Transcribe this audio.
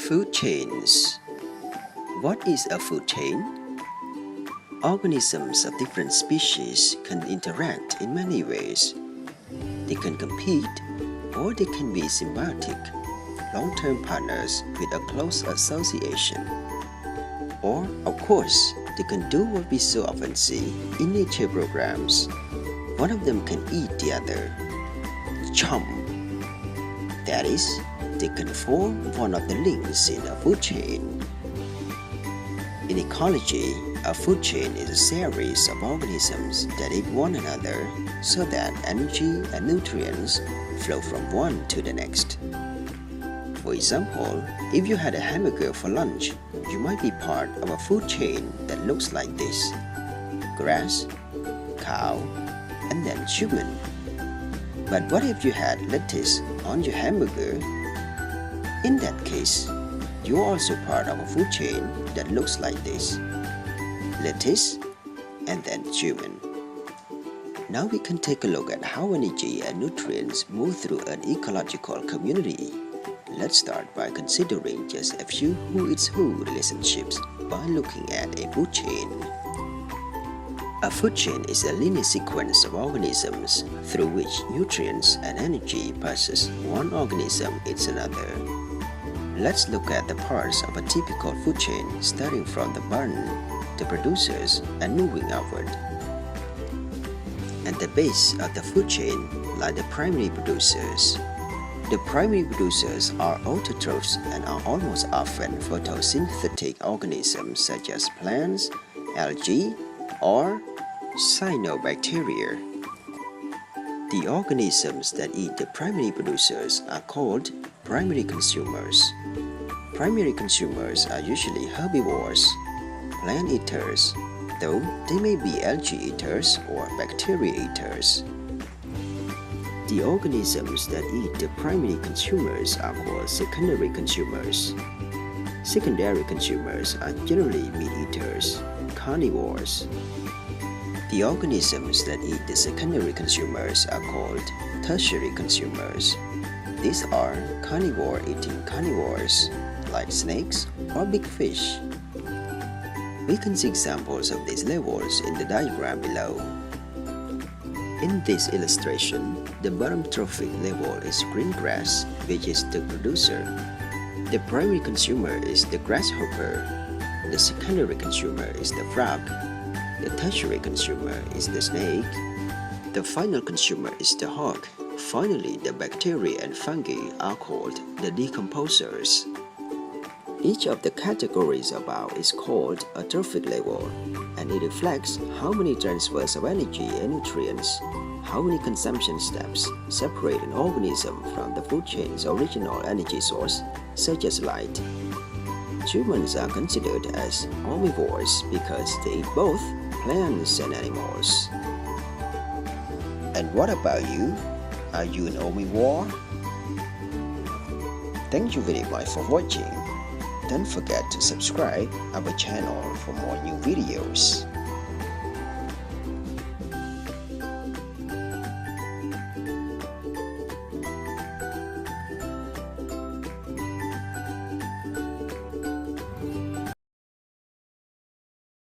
Food chains. What is a food chain? Organisms of different species can interact in many ways. They can compete, or they can be symbiotic, long-term partners with a close association. Or, of course, they can do what we so often see in nature programs. One of them can eat the other. Chomp. That is, they can form one of the links in a food chain. In ecology, a food chain is a series of organisms that eat one another so that energy and nutrients flow from one to the next. For example, if you had a hamburger for lunch, you might be part of a food chain that looks like this: grass, cow, and then human. But what if you had lettuce on your hamburger? In that case, you are also part of a food chain that looks like this: lettuce and then human. Now we can take a look at how energy and nutrients move through an ecological community. Let's start by considering just a few who-is-who relationships by looking at a food chain. A food chain is a linear sequence of organisms through which nutrients and energy passes one organism into another. Let's look at the parts of a typical food chain starting from the barn, the producers, and moving outward. At the base of the food chain lie the primary producers. The primary producers are autotrophs and are almost often photosynthetic organisms such as plants, algae, or cyanobacteria. The organisms that eat the primary producers are called primary consumers. Primary consumers are usually herbivores, plant eaters, though they may be algae eaters or bacteria eaters. The organisms that eat the primary consumers are called secondary consumers. Secondary consumers are generally meat eaters, carnivores. The organisms that eat the secondary consumers are called tertiary consumers. These are carnivore-eating carnivores, like snakes or big fish. We can see examples of these levels in the diagram below. In this illustration, the bottom trophic level is green grass, which is the producer. The primary consumer is the grasshopper. The secondary consumer is the frog. The tertiary consumer is the snake. The final consumer is the hog. Finally, the bacteria and fungi are called the decomposers. Each of the categories above is called a trophic level, and it reflects how many transfers of energy and nutrients, how many consumption steps separate an organism from the food chain's original energy source, such as light. Humans are considered as omnivores because they eat both plants and animals. And what about you? Are you an omnivore? Thank you very much for watching. Don't forget to subscribe our channel for more new videos.